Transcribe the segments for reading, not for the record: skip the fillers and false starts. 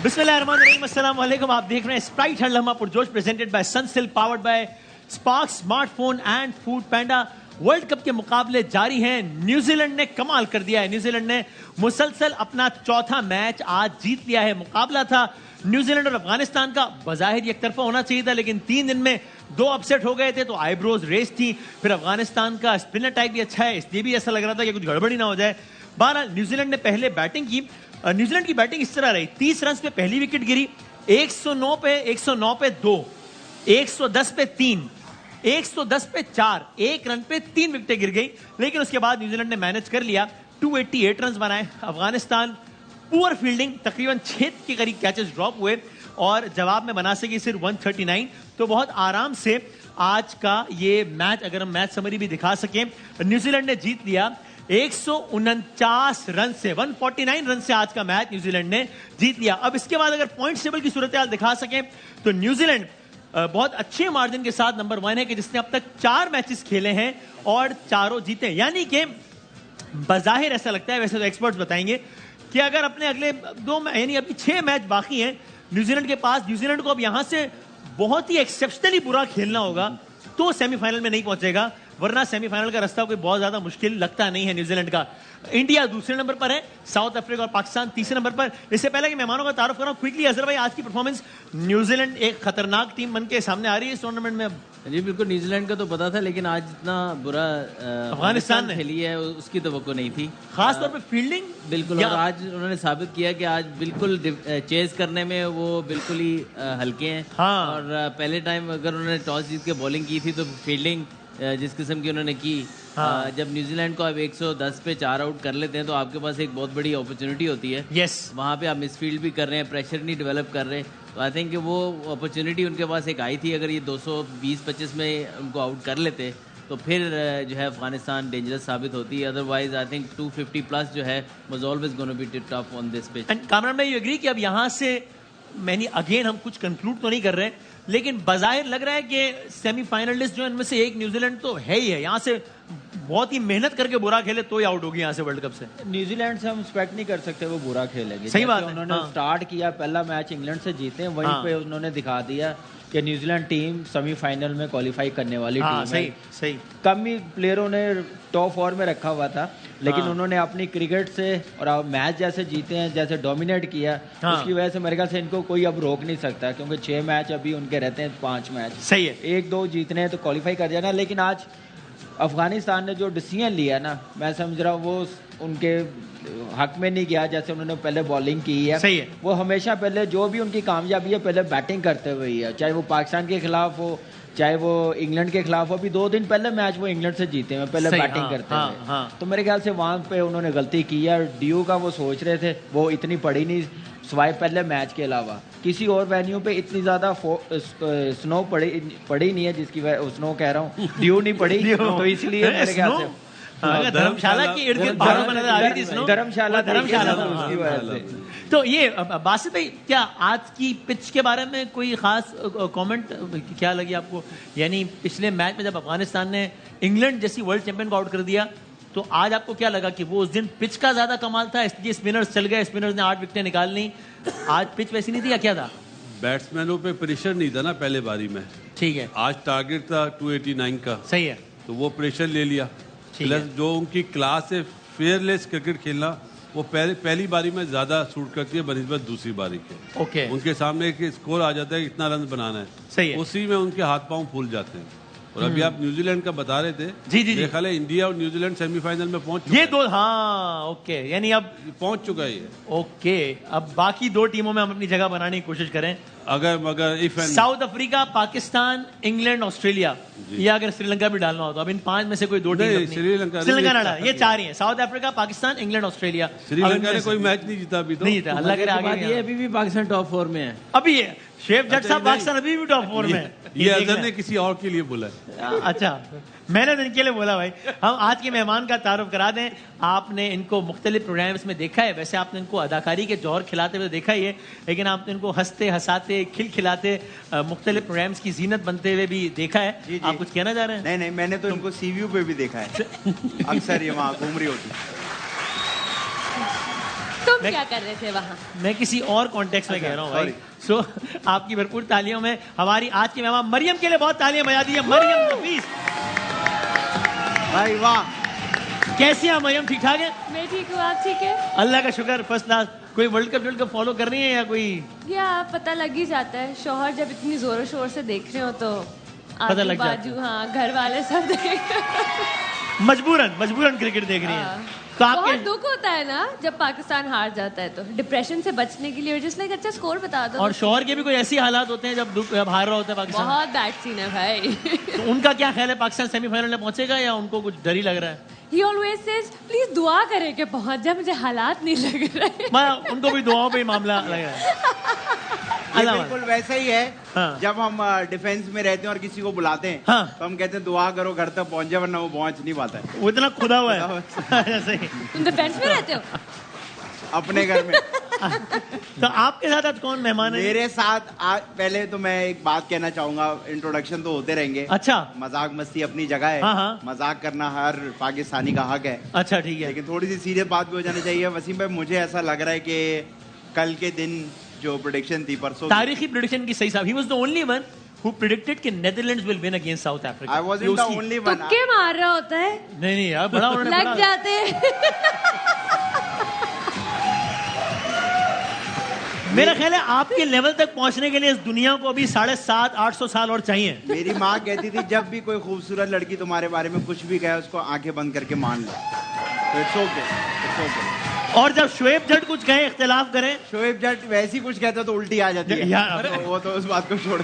बिस्मिल्लाहिर्रहमानिर्रहीम, अस्सलाम वालेकुम। आप देख रहे हैं स्प्राइट हर लम्हा पुरजोश presented by Sunsilk powered by Spark smartphone and Foodpanda. World cup के मुकाबले जारी हैं। न्यूजीलैंड ने कमाल कर दिया है। न्यूजीलैंड ने मुसलसल अपना चौथा मैच आज जीत लिया है। मुकाबला था न्यूजीलैंड और अफगानिस्तान का। बजाहिर एक तरफा होना चाहिए था, लेकिन 3 दिन में 2 अपसेट हो गए थे, तो आईब्रोज रेस थी। फिर अफगानिस्तान का स्पिनर टाइप भी अच्छा है, इसलिए भी ऐसा लग रहा था कि कुछ गड़बड़ी ना हो जाए। बहरहाल न्यूजीलैंड ने पहले बैटिंग की। न्यूजीलैंड की बैटिंग इस तरह रही: 30 रन पे पहली विकेट गिरी, 109 पे 2, 110 पे 3, 110 पे 4, 1 रन पे 3 विकेटें गिर गई। लेकिन उसके बाद न्यूजीलैंड ने मैनेज कर लिया, 288 रन बनाए। अफगानिस्तान पुअर फील्डिंग, तकरीबन 6 के करीब कैचेस ड्रॉप हुए और जवाब में बना सकी सिर्फ 139। तो बहुत आराम से आज का ये मैच, अगर हम मैच समरी भी दिखा सकें, न्यूजीलैंड ने जीत लिया 149 रन से। 149 रन से आज का मैच न्यूजीलैंड ने जीत लिया। अब इसके बाद अगर पॉइंट टेबल की सूरत हाल दिखा सकें तो न्यूजीलैंड बहुत अच्छे मार्जिन के साथ नंबर 1 है, कि जिसने अब तक 4 मैचेस खेले हैं और चारों जीते। यानी कि बजाहिर ऐसा लगता है, वैसे तो एक्सपर्ट्स बताएंगे कि अगर अपने अगले 2 यानी अभी 6 मैच बाकी हैं न्यूजीलैंड के पास, न्यूजीलैंड को अब यहां से बहुत ही एक्सेप्शनली बुरा खेलना होगा तो सेमीफाइनल में नहीं पहुंचेगा, वरना सेमीफाइनल का रास्ता कोई बहुत ज्यादा मुश्किल लगता नहीं है न्यूजीलैंड का। इंडिया दूसरे नंबर पर है, साउथ अफ्रीका और पाकिस्तान तीसरे नंबर पर। इससे पहले कि मेहमानों का तारुफ कराऊं क्विकली, अजहर भाई, आज की परफॉर्मेंस, न्यूजीलैंड एक खतरनाक टीम बन के सामने आ रही है इस टूर्नामेंट में। जी बिल्कुल, न्यूजीलैंड का तो पता था, लेकिन आज इतना बुरा अफगानिस्तान ने खेली है उसकी तवक्को नहीं थी, खास तौर पे फील्डिंग। बिल्कुल, और आज उन्होंने साबित किया कि आज बिल्कुल चेज करने में वो बिल्कुल ही हल्के हैं। हाँ। और पहले टाइम अगर उन्होंने टॉस जीत के बॉलिंग की थी तो फील्डिंग जिस किस्म की उन्होंने की, हाँ। जब न्यूजीलैंड को आप 110 पे 4 आउट कर लेते हैं तो आपके पास एक बहुत बड़ी अपॉर्चुनिटी होती है। यस, वहाँ पे आप मिसफील्ड भी कर रहे हैं, प्रेशर नहीं डेवलप कर रहे, तो आई थिंक वो अपॉर्चुनिटी उनके पास एक आई थी। अगर ये 220-25 में उनको आउट कर लेते तो फिर जो है अफगानिस्तान डेंजरस साबित होती है। अदरवाइज आई थिंक 250 प्लस जो है was always gonna be tough on this pitch. And Kamran भाई, यू एग्री कि अब यहाँ से मैंने अगेन हम कुछ कंक्लूड तो नहीं कर रहे, लेकिन बजाहिर लग रहा है कि सेमीफाइनलिस्ट जो इनमें से एक न्यूजीलैंड तो है ही है। यहाँ से बहुत ही मेहनत करके बुरा खेले तो ही आउट होगी यहाँ से वर्ल्ड कप से। न्यूजीलैंड से हम एक्सपेक्ट नहीं कर सकते वो बुरा खेलेगी। सही बात है। उन्होंने हाँ। स्टार्ट किया, पहला मैच इंग्लैंड से जीते हैं, वहीं हाँ। पे उन्होंने दिखा दिया कि न्यूजीलैंड टीम सेमीफाइनल में क्वालिफाई करने वाली हाँ, टीम सही है। सही। कम ही प्लेयरों ने टॉप 4 में रखा हुआ था, लेकिन हाँ। उन्होंने अपनी क्रिकेट से और मैच जैसे जीते हैं, जैसे डोमिनेट किया, हाँ। उसकी वजह से मेरे ख्याल से इनको कोई अब रोक नहीं सकता, क्योंकि 6 मैच अभी उनके रहते हैं, 5 मैच सही है। 1-2 जीतने हैं तो क्वालिफाई कर जाना। लेकिन आज अफगानिस्तान ने जो डिसीजन लिया ना, मैं समझ रहा हूँ वो उनके हक में नहीं गया। जैसे उन्होंने पहले बॉलिंग की है, सही है। वो हमेशा पहले जो भी उनकी कामयाबी है पहले बैटिंग करते हुए ही है, चाहे वो पाकिस्तान के खिलाफ हो, चाहे वो इंग्लैंड के खिलाफ हो। अभी 2 दिन पहले मैच वो इंग्लैंड से जीते हैं पहले सही, बैटिंग हाँ, करते हाँ, हुए। हाँ। तो मेरे ख्याल से वहाँ पे उन्होंने गलती की है। ड्यू का वो सोच रहे थे, वो इतनी पड़ी नहीं, सिवाय पहले मैच के अलावा किसी और वेन्यू पे इतनी ज्यादा स्नो पड़ी नहीं है, जिसकी स्नो कह रहा हूँ, ड्यू नहीं पड़ी, तो इसलिए मेरे ख्याल से धर्मशाला की इर्द गिर्द पहाड़ों में नजर आ रही थी स्नो। धर्मशाला धर्मशाला था उसकी वजह से। तो ये बासित भाई, क्या आज की पिच के बारे में कोई खास कमेंट क्या लगी आपको? यानी पिछले मैच में जब अफगानिस्तान ने इंग्लैंड जैसी वर्ल्ड चैंपियन को आउट कर दिया, तो आज आपको क्या लगा कि वो उस दिन पिच का ज्यादा कमाल था, इसलिए स्पिनर्स चल गए, स्पिनर्स ने 8 विकेटें निकाल ली? आज पिच वैसी नहीं थी या क्या था? बैट्समैनों पे प्रेशर नहीं था ना पहले बारी में। ठीक है, आज टारगेट था 289 का, सही है। तो वो प्रेशर ले लिया। प्लस जो उनकी क्लास है फेयरलेस क्रिकेट खेलना, वो पहली बारी में ज्यादा सूट करती है बनिस्बत दूसरी बारी के। ओके, उनके सामने एक स्कोर आ जाता है, इतना रन बनाना है, सही है। उसी में उनके हाथ पांव फूल जाते हैं। और अभी आप न्यूजीलैंड का बता रहे थे, जी, जी, जी। मेरे ख्याल है इंडिया और न्यूजीलैंड सेमीफाइनल में पहुंच चुका ये है। 2, हाँ ओके, यानी अब पहुंच चुका है ये। ओके, अब बाकी 2 टीमों में हम अपनी जगह बनाने की कोशिश करें। अगर if south Africa, Pakistan, England, Australia, या अगर श्रीलंका भी डालना हो तो अब इन 5 में से कोई 2 टीम श्रीलंका ना डाले, ये 4 ही है, south Africa, Pakistan, England, Australia. Sri Lanka ने कोई मैच नहीं जीता अभी तो। नहीं जीता, अल्लाह करे आगे ये अभी भी पाकिस्तान टॉप 4 में है। अभी ये शेफ जट साहब नहीं। पाकिस्तान अभी भी टॉप 4 में है। ये देखना अजहर ने किसी और के लिए बोला है। अच्छा, मैंने तो इनके लिए बोला भाई। हम आज के मेहमान का तारुफ करा दें। आपने इनको मुख्तलिफ प्रोग्राम्स में देखा है, वैसे आपने इनको अदाकारी के जौहर खिलाते हुए देखा ही है, लेकिन आपने इनको हंसते हंसाते खिलखिलाते मुख्तलिफ प्रोग्राम्स की जीनत बनते हुए भी देखा है। जी, जी। आप कुछ कहना चाह रहे हैं? नहीं नहीं, मैंने तो इनको सीव्यू पे भी देखा है, अक्सर ये वहाँ घूम रही होती। तुम मैं- क्या कर रहे थे वहाँ? मैं किसी और कॉन्टेक्स्ट में कह रहा हूँ भाई। सो आपकी भरपूर तालियों में हमारी आज की मेहमान मरियम के लिए बहुत तालियां बजा दीजिए। मरियम नफीस, भाई वाह, कैसी हैं मरियम? ठीक ठाक है? मैं ठीक हूँ, आप ठीक है? अल्लाह का शुक्र, फर्स्ट क्लास। कोई वर्ल्ड कप फॉलो कर रही है या कोई? या पता लग ही जाता है, शौहर जब इतनी जोरों शोर से देख रहे हो तो पता लग जाता बाजू, हाँ, घर वाले सब देख मजबूरन क्रिकेट देख रही है। तो बहुत आपके दुख होता है ना जब पाकिस्तान हार जाता है, तो डिप्रेशन से बचने के लिए जस्ट लाइक अच्छा स्कोर बता दो। और शौहर के भी कोई ऐसी हालात होते हैं जब हार रहा होता है पाकिस्तान? बहुत बैड सीन है भाई। तो उनका क्या ख्याल है, पाकिस्तान सेमीफाइनल में पहुंचेगा या उनको कुछ डर ही लग रहा है? He always says प्लीज दुआ करें कि पहुंच जाए, मुझे हालात नहीं लग रहे। मैं उनको भी दुआओं पे ही मामला लग रहा है। ये अल्लाह बिल्कुल वैसा ही है। हाँ। जब हम डिफेंस में रहते हैं और किसी को बुलाते हैं, हाँ। तो हम कहते हैं दुआ करो घर तक पहुंच जाए, वरना वो पहुंच नहीं पाता है वो इतना खुदा हुआ है। ऐसे ही। तुम डिफेंस में रहते हो? अपने घर में। तो आपके साथ आज कौन मेहमान है? मेरे साथ पहले तो मैं एक बात कहना चाहूंगा, इंट्रोडक्शन तो होते रहेंगे। अच्छा मजाक मस्ती अपनी जगह है, हाँ, हाँ। मजाक करना हर पाकिस्तानी का हक है, अच्छा ठीक है। लेकिन थोड़ी सी सीरियस बात भी हो जानी चाहिए। वसीम भाई, मुझे ऐसा लग रहा है कि कल के दिन जो प्रेडिक्शन थी परसों, तारीखी प्रेडिक्शन की सही साहब, he was the only one who predicted कि Netherlands will win against south Africa. I wasn't the only one. तुक्के मार रहा होता है, नहीं यार, बड़ा उन्होंने लग बड़ा- जाते हैं। मेरा ख्याल है आपके लेवल तक पहुंचने के लिए इस दुनिया को अभी 750-800 साल और चाहिए। मेरी माँ कहती थी जब भी कोई खूबसूरत लड़की तुम्हारे बारे में कुछ भी कहे, उसको आंखें बंद करके मान लो। तो इट्स ओके, इट्स ओके। और जब शोएब जट कुछ कहे, इख्तिलाफ करें, शोएब जट वैसे ही कुछ कहता तो उल्टी आ जाती है यार, तो वो तो उस बात को छोड़।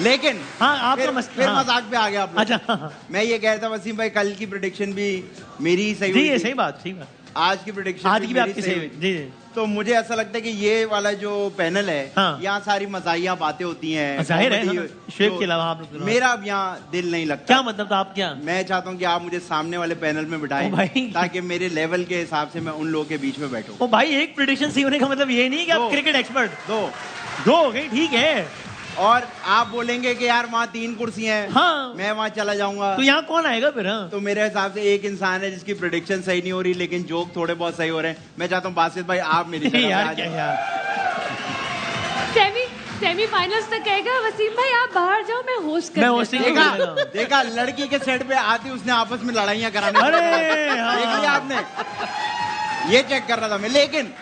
लेकिन हाँ आपका फिर हाँ। मजाक पे आ गया आप लोग। अच्छा हाँ। मैं ये कह रहा था वसीम भाई, कल की प्रेडिक्शन भी मेरी ही सही जी हुई ये थी। सही बात, ठीक बात। आज की प्रेडिक्शन आज की भी मेरी आपकी सही हुई। हुई। जी जी। तो मुझे ऐसा लगता है कि ये वाला जो पैनल है, हाँ। यहाँ सारी मजाहिया बातें होती हैं, जाहिर है, comedy, हाँ। शोएब तो के अलावा आप लोग- मेरा अब यहाँ दिल नहीं लगता। क्या मतलब था आप क्या? मैं चाहता हूँ कि आप मुझे सामने वाले पैनल में ओ बिठाएं, भाई। ताकि मेरे लेवल के हिसाब से मैं उन लोगों के बीच में बैठूं। ओ भाई, एक प्रेडिक्शन सही होने का मतलब ये नहीं कि आप दो। Cricket expert. दो दो हो गई, ठीक है। और आप बोलेंगे कि यार वहाँ 3 कुर्सी हैं, हाँ। मैं वहाँ चला जाऊंगा, तो यहाँ कौन आएगा फिर? हाँ? तो मेरे हिसाब से एक इंसान है जिसकी प्रेडिक्शन सही नहीं हो रही, लेकिन जोक थोड़े बहुत सही हो रहे हैं। मैं चाहता हूँ बासित भाई आप मेरी जगह पे यार आ क्या जाएं। यार, सेमीफाइनल्स तक कहेगा वसीम भाई आप बाहर जाओ, मैं होस्ट कर मैं देता hosting हूँ। कर देखा देगा। देखा, लड़की के सेट पे आती उसने आपस में लड़ाइयाँ कराने अरे, देख हाँ। लिया आपने, ये चेक कर रहा था मैं। लेकिन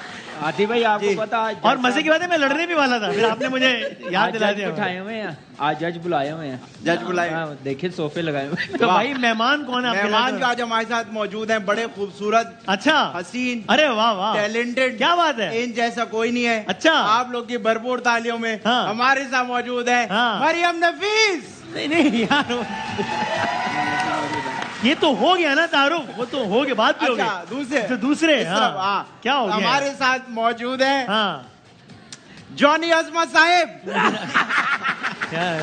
आती भाई आपको जी। पता आज और मजे की बात है, मैं लड़ने भी वाला था, फिर आपने मुझे याद आज दिला जज दिया। बिठाए हुए हैं, आज जज बुलाए हुए हैं। जज बुलाए। हाँ, देखिए सोफे लगाए हुए हैं। तो वाह। भाई मेहमान कौन है आपके मेहमान साथ? जो आज हमारे साथ मौजूद हैं, बड़े खूबसूरत, अच्छा, हसीन, अरे वाह वाह, टैलेंटेड, क्या बात है। इन जैसा कोई नहीं है। अच्छा। आप लोग की भरपूर तालियों में हाँ। हमारे साथ मौजूद है हाँ। मरियम नफीस। नहीं यार, ये तो हो गया ना तारुफ, वो तो हो गया, बात भी हो अच्छा, गई। दूसरे तो दूसरे इस तरफ, हाँ, क्या हो गया? हमारे साथ मौजूद है हाँ जॉनी अजमत साहेब। क्या है?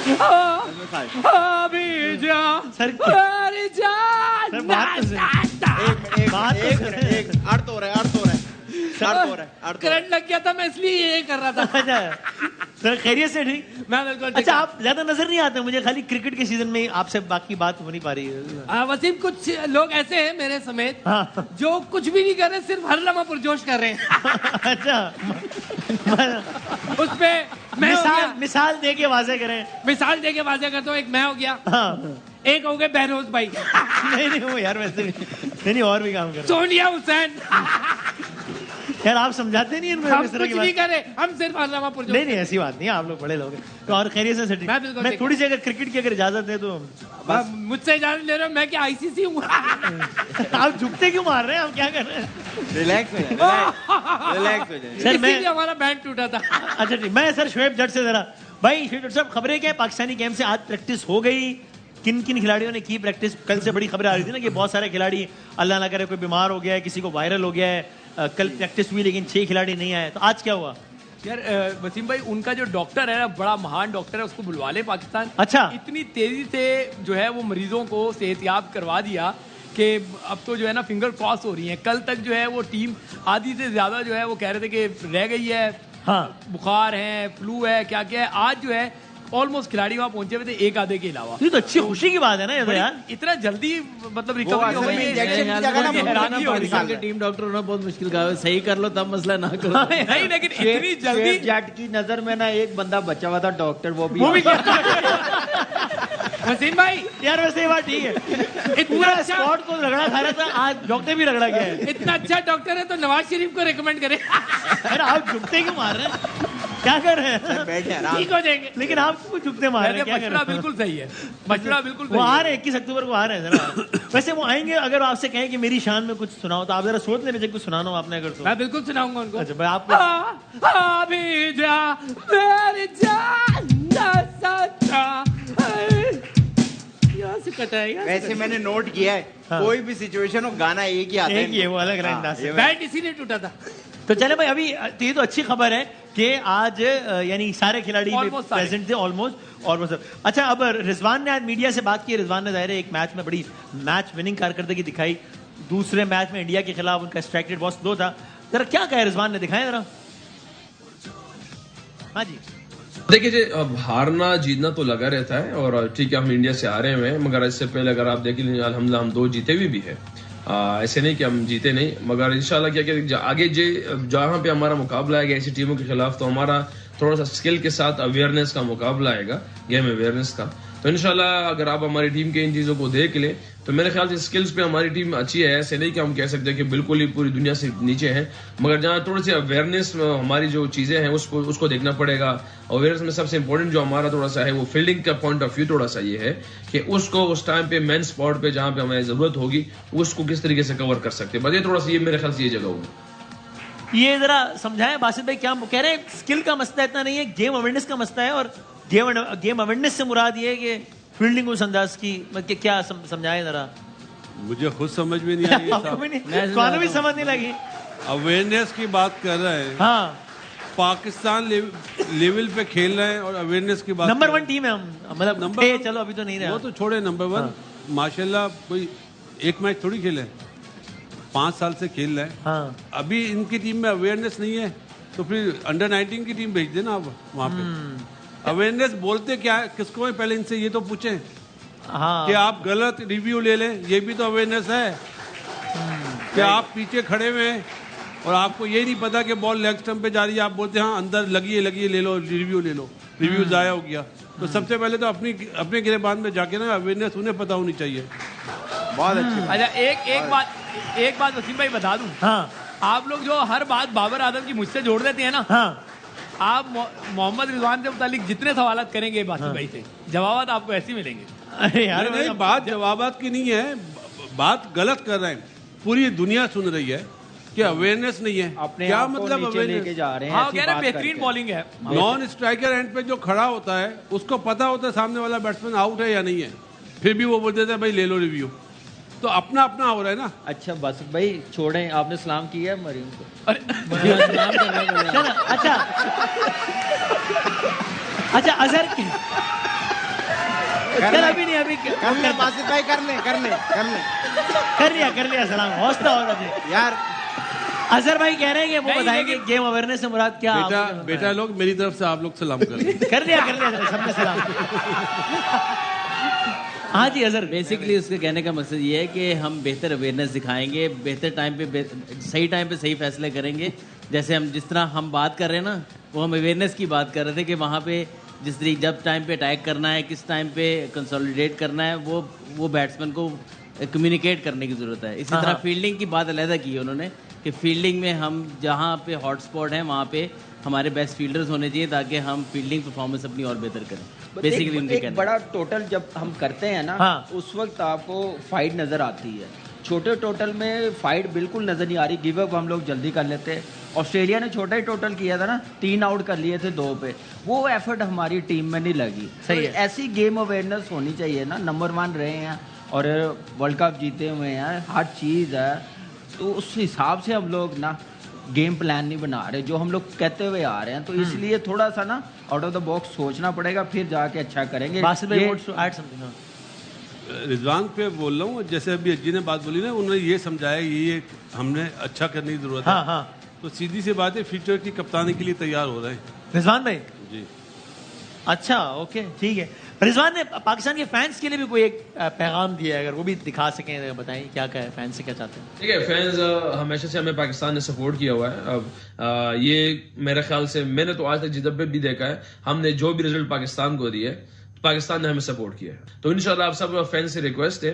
अजमत साहब, अभी जा सर अरे जान सर बात तो सुनिए। एक बात तो एक सुनिए। एक अर्थ हो रहा है, अर्थ हो रहा है, अर्थ हो रहा है, अर्थ हो रहा है। करंट लग गया था, मैं इसलिए ये कर रहा था। अच्छा सर, खैरियत से ठीक? मैं बिल्कुल ठीक अच्छा, हूँ। आप ज्यादा नजर नहीं आते मुझे, खाली क्रिकेट के सीजन में आपसे बाकी बात हो नहीं पा रही है। वसीम, कुछ लोग ऐसे हैं मेरे समेत हाँ। जो कुछ भी नहीं कर रहे, सिर्फ हर लम्हा पुरजोश कर रहे हैं। अच्छा, उस पे मैं हो गया। मिसाल दे के वाजे करें। मिसाल दे के वाजे करता हूँ, एक मैं हो गया, हाँ एक हो गए बहरोज भाई, नहीं वो यार वैसे भी नहीं और भी काम कर सोनिया हुसैन। यार, आप समझाते नहीं इनमें हम इस तरह कुछ की नहीं बात। करे, हम सिर्फ हर लम्हा पुरजोश। नहीं ऐसी बात नहीं है, आप लोग बड़े लोग हैं। तो और खैरियत से सेटिंग। मैं बिल्कुल मैं ठीक थोड़ी सी अगर क्रिकेट की अगर इजाजत है तो बस मुझसे इजाजत ले रहे हो, मैं क्या आईसीसी हूँ? आप झुकते क्यों मार रहे हैं? आप क्या कर रहे हैं? रिलैक्स हो जाए, रिलैक्स हो जाए। सर मैं इसीलिए हमारा बैंड टूटा था। अच्छा ठीक, मैं सर शोएब जट से जरा भाई, शोएब जट साहब खबरें क्या है? पाकिस्तानी गेम से आज प्रैक्टिस हो गई, किन किन खिलाड़ियों ने की प्रैक्टिस? कल से बड़ी खबरें आ रही थी ना कि बहुत सारे खिलाड़ी, अल्लाह ना करे कोई बीमार हो गया है, किसी को वायरल हो गया है। कल प्रैक्टिस हुई लेकिन 6 खिलाड़ी नहीं आए, तो आज क्या हुआ? यार वसीम भाई, उनका जो डॉक्टर है ना, बड़ा महान डॉक्टर है, उसको बुलवा ले पाकिस्तान। अच्छा। इतनी तेजी से जो है वो मरीजों को सेहतयाब करवा दिया कि अब तो जो है ना फिंगर क्रॉस हो रही है। कल तक जो है वो टीम आधी से ज्यादा जो है वो कह रहे थे कि रह गई है, हाँ। बुखार है, फ्लू है, क्या क्या है। आज जो है ऑलमोस्ट खिलाड़ी वहां पहुंचे हुए थे, एक आधे के अलावा। ये तो अच्छी खुशी की बात है ना ये तो बड़ी- यार। इतना जल्दी मतलब रिकवरी हो असल गई में है। इंजेक्शन की जगह ना हैरानी हो रही पाकिस्तान के टीम डॉक्टर ने बहुत मुश्किल कहा है, सही कर लो तब मसला ना करो। नहीं, लेकिन इतनी जल्दी शेफ जट की नजर में ना एक बंदा बचा हुआ था डॉक्टर, वो भी वसीम भाई, यार वैसे ये बात ठीक है। इतना पूरा अच्छा स्क्वाड को रगड़ा खा रहा था, आज डॉक्टर भी रगड़ा गया है। इतना अच्छा डॉक्टर है तो नवाज शरीफ को रिकमेंड करें। अरे आप झुकते क्यों मार रहे हैं? क्या कर रहे हैं? बैठे आराम ठीक हो जाएंगे। लेकिन आप क्यों झुकते मार रहे हैं? क्या कर मशवरा रहे हैं? बिल्कुल सही है, मशवरा बिल्कुल वो सही आ है। रहे हैं 21 अक्टूबर को आ रहे हैं जरा। वैसे वो आएंगे, अगर आपसे कहें कि मेरी शान में कुछ सुनाओ तो आप जरा सोच लेने कुछ सुनाना हो आपने अगर तो। मैं बिल्कुल सुनाऊंगा उनको। अच्छा भाई आपको अभी जा मेरी जान सच्चा। यहाँ से कटाएगा। वैसे मैंने नोट किया है, हाँ। कोई भी सिचुएशन हो गाना एक ही आता है एक ही है, वो अलग अलग हाँ, अंदाज से। ये बैट इसीलिए टूटा था। तो चले भाई, अभी तो ये तो अच्छी खबर है कि आज यानी सारे खिलाड़ी Almost सारे। प्रेजेंट थे ऑलमोस्ट। अच्छा, अब रिजवान ने आज मीडिया से बात की। रिजवान ने जाहिर है एक मैच में बड़ी मैच विनिंग कारकर्दगी दिखाई। दूसरे मैच में इंडिया के खिलाफ उनका स्ट्राइक रेट बहुत स्लो था। जरा क्या कहे रिजवान ने, दिखाएं जरा। हाँ जी। देखिए जी, अब हारना जीतना तो लगा रहता है और ठीक है हम इंडिया से आ रहे हैं, मगर इससे पहले अगर आप देख लीजिए अल्हम्दुलिल्लाह हम 2 जीते भी है। ऐसे नहीं कि हम जीते नहीं, मगर इंशाल्लाह क्या आगे जहाँ पे हमारा मुकाबला आएगा ऐसी टीमों के खिलाफ तो हमारा थोड़ा सा स्किल के साथ अवेयरनेस का मुकाबला आएगा, गेम अवेयरनेस का। तो इंशाल्लाह अगर आप हमारी टीम के इन चीज़ों को देख ले तो मेरे ख्याल से स्किल्स पे हमारी टीम अच्छी है। ऐसे नहीं कि हम कह सकते कि बिल्कुल ही पूरी दुनिया से नीचे है, मगर जहाँ थोड़ी सी अवेयरनेस हमारी जो चीज़ें हैं उसको देखना पड़ेगा। अवेयरनेस में सबसे इंपॉर्टेंट जो हमारा थोड़ा सा है वो फील्डिंग का पॉइंट ऑफ व्यू थोड़ा सा ये है कि उसको उस टाइम पे मेन स्पॉट पे जहाँ पे हमें ज़रूरत होगी उसको किस तरीके से कवर कर सकते हैं। बस ये थोड़ा सा ये मेरे ख्याल से ये जगह होगी। ये जरा समझाएं बासित भाई, क्या कह रहे हैं? स्किल का मसला इतना नहीं है, गेम अवेयरनेस का मसला है। और गेम अवेयरनेस से मुराद ये है कि फील्डिंग उस अंदाज की, मतलब क्या समझाएं जरा। मुझे खुद समझ में नहीं आई आपको भी नहीं, तो भी समझ नहीं लगी। अवेयरनेस की बात कर रहे हैं, हाँ, पाकिस्तान लेवल पे खेल रहे हैं और अवेयरनेस की बात नंबर कर रहे 1 टीम है हम, मतलब नंबर थे, वन- चलो अभी तो नहीं हैं। रहा। वो तो छोड़े, नंबर 1 माशाल्लाह कोई एक मैच थोड़ी खेले, 5 साल से खेल रहे हैं। हाँ, अभी इनकी टीम में अवेयरनेस नहीं है तो फिर अंडर 19 की टीम भेज देना आप वहाँ पे। अवेयरनेस बोलते क्या है, किसको है पहले इनसे ये तो पूछें हाँ, कि आप गलत रिव्यू ले लें, ये भी तो अवेयरनेस है। कि आप पीछे खड़े हुए हैं और आपको ये नहीं पता कि बॉल लेग स्टंप पे जा रही है, आप बोलते हैं हाँ अंदर लगी है ले लो रिव्यू, रिव्यू जाया हो गया। तो सबसे पहले तो अपने गिरेबान में जाके ना अवेयरनेस उन्हें पता होनी चाहिए। बहुत अच्छी बात। अच्छा, एक बात वसीम भाई बता दूं, हाँ, आप लोग जो हर बात बाबर आजम की मुझसे जोड़ देते हैं ना, हाँ, आप मोहम्मद रिजवान से मुतालिक जितने सवाल करेंगे बासित भाई से, जवाब आपको ऐसे ही मिलेंगे। अरे यार नहीं, बात जवाबात की नहीं है, बात गलत कर रहे हैं। पूरी दुनिया सुन रही है कि अवेयरनेस नहीं है। अपने क्या आप को मतलब नीचे लेके अवेयरनेस? जा रहे हैं। हाँ, ऐसी कह रहे बात बेहतरीन करके। बॉलिंग है। नॉन स्ट्राइकर एंड पे जो खड़ा होता है उसको पता होता है सामने वाला बैट्समैन आउट है या नहीं है, फिर भी वो बोल देता है भाई ले लो रिव्यू। तो अपना अपना हो रहा है ना। अच्छा बस भाई छोड़ें, आपने सलाम किया है मरीम को? चलो, अच्छा अजहर की चल अभी नहीं, अभी कर ले बासित भाई, कर ले कर लिया सलाम, हौसला हो रहा यार। अजहर भाई कह रहे हैं कि वो नहीं, बताएंगे लेकिन- गेम अवेयरनेस से मुराद क्या। बेटा लोग मेरी तरफ से आप लोग सलाम करें। कर लिया सबने सलाम। हाँ जी अजहर, बेसिकली उसके कहने का मकसद ये है कि हम बेहतर अवेयरनेस दिखाएंगे, बेहतर टाइम पे सही टाइम पे सही फैसले करेंगे। जैसे हम जिस तरह हम बात कर रहे हैं ना, वो हम अवेयरनेस की बात कर रहे थे कि वहाँ पे जिस तरीके जब टाइम पे अटैक करना है, किस टाइम पे कंसोलिडेट करना है, वो बैट्समैन को कम्युनिकेट करने की ज़रूरत है। इसी तरह फील्डिंग की बात अलहदा की है उन्होंने कि फील्डिंग में हम जहाँ पे हॉटस्पॉट हैं वहाँ पे हमारे बेस्ट फील्डर्स होने चाहिए ताकि हम फील्डिंग परफॉर्मेंस अपनी और बेहतर करें। बेसिकली उनके एक कहना बड़ा टोटल जब हम करते हैं ना, हाँ। उस वक्त आपको फाइट नजर आती है। छोटे टोटल में फाइट बिल्कुल नजर नहीं आ रही, गिव अप हम लोग जल्दी कर लेते हैं। ऑस्ट्रेलिया ने छोटा ही टोटल किया था ना, 3 आउट कर लिए थे 2 पे, वो एफर्ट हमारी टीम में नहीं लगी। सही तो है। ऐसी गेम अवेयरनेस होनी चाहिए ना, नंबर 1 रहे हैं और वर्ल्ड कप जीते हुए हैं, हर चीज़ है, तो उस हिसाब से हम लोग ना गेम प्लान नहीं बना रहे, जो हम लोग कहते हुए आ रहे हैं, तो इसलिए थोड़ा सा ना आउट ऑफ द बॉक्स सोचना पड़ेगा, फिर जाके अच्छा करेंगे। बासित भाई ये- wants to add something, हाँ। रिजवान पे बोल रहा हूँ, जैसे अभी अज्जी ने बात बोली ना, उन्होंने ये समझाया ये हमने अच्छा करने की जरूरत है। हाँ हाँ तो सीधी सी बात है, फ्यूचर की कप्तानी के लिए तैयार हो रहे हैं रिजवान भाई, जी। अच्छा ओके ठीक है। रिजवान ने पाकिस्तान के फैंस के लिए भी कोई एक पैगाम दिया है, अगर वो भी दिखा सकें, बताएं क्या क्या है, फैंस से क्या चाहते हैं। ठीक है, फैंस हमेशा से हमें पाकिस्तान ने सपोर्ट किया हुआ है। अब ये मेरे ख्याल से मैंने तो आज तक जब भी देखा है, हमने जो भी रिजल्ट पाकिस्तान को दिए, पाकिस्तान ने हमें सपोर्ट किया है। तो इंशाल्लाह आप सब फैंस से रिक्वेस्ट है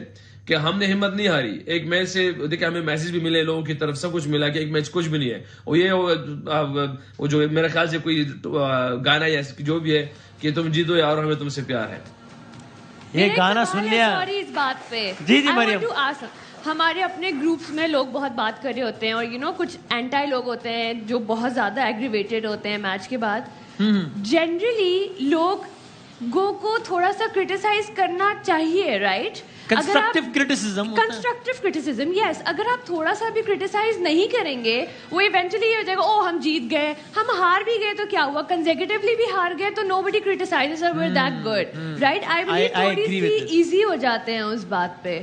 कि हमने हिम्मत नहीं हारी। एक मैच से देखिए हमें मैसेज भी मिले लोगों की तरफ, सब कुछ मिला कि एक मैच कुछ भी नहीं है। और ये वो जो मेरे ख्याल से कोई गाना या जो भी है कि तुम जीतो यार, हमें तुमसे प्यार है, ये गाना सुन लिया। सॉरी इस बात पे। जी, जी, I want Maryam. to ask, हमारे अपने ग्रुप्स में लोग बहुत बात कर रहे होते हैं और कुछ एंटी लोग होते हैं जो बहुत ज्यादा एग्रीवेटेड होते हैं मैच के बाद। जनरली लोग गो को थोड़ा सा क्रिटिसाइज करना चाहिए, right? Constructive criticism, constructive criticism, yes. अगर आप थोड़ा सा भी क्रिटिसाइज नहीं करेंगे, वो इवेंचुअली ये हो जाएगा, ओ हम जीत गए, हम हार भी गए तो क्या हुआ, कंसेक्यूटिवली भी हार गए तो nobody criticises are that good, right? I I believe थोड़ी agree with सी this. इजी हो जाते हैं उस बात पे।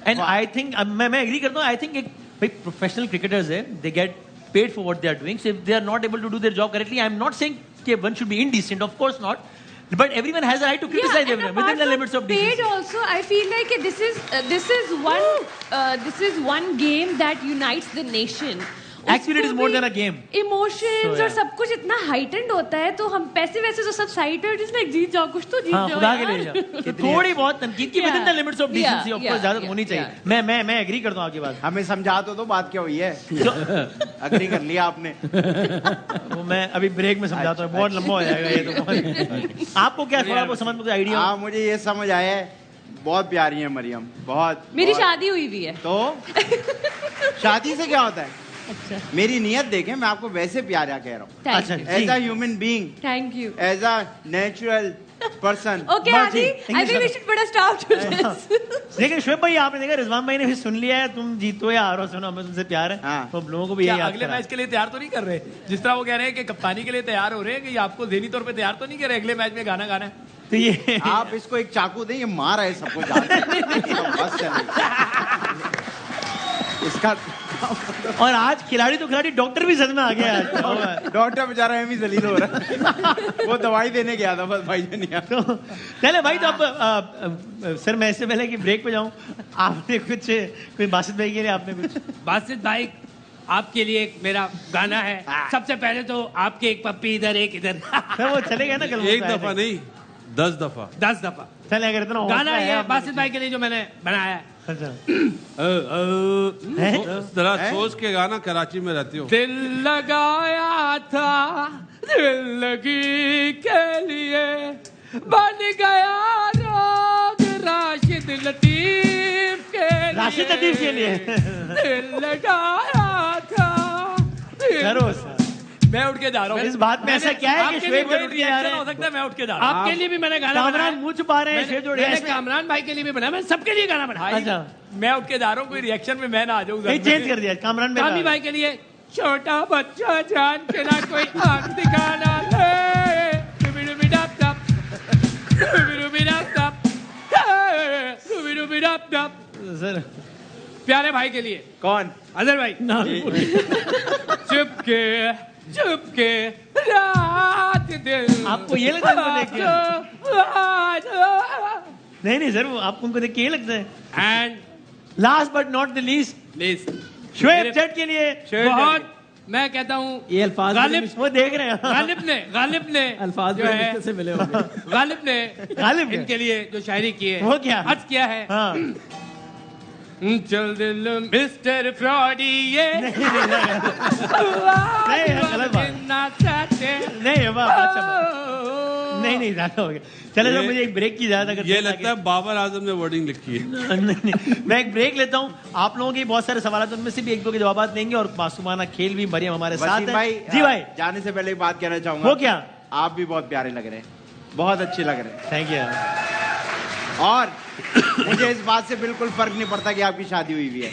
एंड आई थिंक मैं एग्री करता हूँ। आई थिंक एक भाई प्रोफेशनल क्रिकेटर्स है, they get paid for what they are doing, so if they are not able to do their job correctly, I am not saying कि one should be indecent, of course not, but everyone has a right to criticize Yeah, and everyone within the apart limits from of paid decency. also, I feel like this is one game that unites the nation. Actually, it is more than a game. Emotions So, और yeah. सब कुछ इतना heightened होता है, तो हम पैसे वैसे तो सब साइड है, जिसने जीत जाओ, कुछ तो जीत हाँ, जाओ खुदा के यार। लिए जाओ। तो थोड़ी बहुत तनकीद की within the limits of decency, of course, ज्यादा होनी चाहिए। मैं एग्री करता हूँ आपकी बात। हमें समझा तो बात क्या हुई है। अग्री कर लिया आपने। वो मैं अभी ब्रेक में समझाता हूँ, बहुत लंबा हो जाएगा ये तो। आपको क्या थोड़ा बहुत समझ में आइडिया? हाँ, मुझे ये समझ आया है, बहुत प्यारी है मरियम, बहुत। मेरी बहुत। शादी हुई भी है। तो शादी से क्या होता है? मेरी नियत देखें, मैं आपको वैसे प्यारा कह रहा हूँ, अच्छा, as a human being, thank you. As a natural person. Okay Adi, I think we should put a stop to this. लेकिन शुएब भाई, आपने देखा रिजवान भाई ने भी सुन लिया है, तुम जीतो या हारो, सुनो हमें तुमसे प्यार है। हाँ। तो लोगों को भी क्या यही याद अगले करा। मैच के लिए तैयार तो नहीं कर रहे? जिस तरह वो कह रहे हैं कि कप्तानी के लिए तैयार हो रहे हैं, कि आपको ज़हनी तौर पे तैयार तो नहीं कर रहे अगले मैच में गाना गाना है? तो ये आप इसको एक चाकू दें, ये मार रहा है सबको बस इसका और आज खिलाड़ी तो खिलाड़ी, डॉक्टर भी सदमे आ गया आज। डॉक्टर बेचारा एम ही जलील हो रहा है। वो दवाई देने गया था बस भाई नहीं आया। तो चले भाई, तो अब सर मैं इससे पहले कि ब्रेक पे जाऊं, आपने कुछ कोई बासित भाई के लिए आपने कुछ? बासित भाई, आपके लिए एक मेरा गाना है। सबसे पहले तो आपके एक पप्पी इधर एक इधर। सर वो चले गए ना कल। एक दफा नहीं, 10 दफा। 10 दफा चले अगर इतना गाना हौसला ये है बासित भाई के लिए जो मैंने बनाया है। अच्छा जरा सोच के गाना, कराची में रहती हो। दिल लगाया था दिल लगी के लिए, बन गया रोग राशिद लतीफ के लिए। राशिद लतीफ के लिए दिल लगाया था करो सर। मैं उठ के जा रहा हूँ। इस बात में ऐसा क्या है कि आपके शुएब लिए भाई उठ के जा रहे रिएक्शन हो हैं? सकता है, मैं उठ के जा रहा हूँ। आपके लिए भी मैंने गाना बनाया कामरान है। मुंह छुपा रहे हैं, शेर जोड़े मैंने ऐसे- कामरान भाई के लिए भी बनाया, मैंने सबके लिए गाना बनाया। अच्छा, मैं उठ के जा रहा हूँ, कोई रिएक्शन में मैं ना आ जाऊँ। नहीं चेंज कर दिया कामरान में। कामी भाई के लिए छोटा बच्चा जान के ना कोई आंख दिखाना ले, डुबी डुबी डप डप, डुबी डुबी डप डप, डुबी डुबी डप डप। सर प्यारे भाई के लिए। कौन? अजहर भाई। ना चुपके रात दिन आपको ये लगता है उनको देख के? नहीं सर, वो आपको उनको देख के ये लगता है। And last but not the least, please Shoaib Jutt के लिए बहुत, मैं कहता हूँ ये अल्फाज गालिब वो देख रहे हैं। गालिब ने अल्फाज जो है, से मिले होंगे। गालिब ने गालिब इनके लिए जो शायरी की है, वो क्या? अर्ज किया है। हाँ चल दिल मिस्टर फ्रॉडी ये नहीं, गलत बात। नहीं वाह, अच्छा नहीं ज्यादा हो गया। चले तो मुझे एक ब्रेक की इजाजत अगर ये देना लगता है बाबर आजम ने वर्डिंग लिखी है। नहीं, मैं एक ब्रेक लेता हूँ। आप लोगों के बहुत सारे सवाल हैं, उनमें से भी एक दो के जवाब देंगे और मासूमाना खेल भी मरियम हमारे साथ वसीम है। भाई, जी भाई, जाने से पहले एक बात कहना चाहूंगा। वो क्या? आप भी बहुत प्यारे लग रहे हैं, बहुत अच्छे लग रहे हैं। Thank you. और मुझे इस बात से बिल्कुल फर्क नहीं पड़ता कि आपकी शादी हुई हुई है।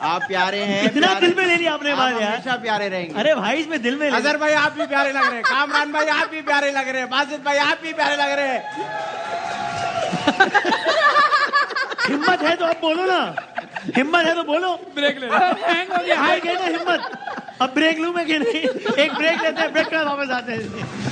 आप प्यारे हैं, इतना प्यारे- दिल में ले लिया आपने आप बात यार। हमेशा प्यारे रहेंगे। अरे भाई इसमें दिल में ले अजहर भाई आप भी प्यारे लग रहे हैं, कामरान भाई आप भी प्यारे लग रहे हैं, बासित भाई आप भी प्यारे लग रहे हैं। हिम्मत है तो आप बोलो ना, हिम्मत है तो बोलो। ब्रेक ले हैंग हो गया हाय कहते हैं हिम्मत। अब ब्रेक लूं मैं कि नहीं? एक ब्रेक लेते हैं, ब्रेक के बाद वापस आते हैं।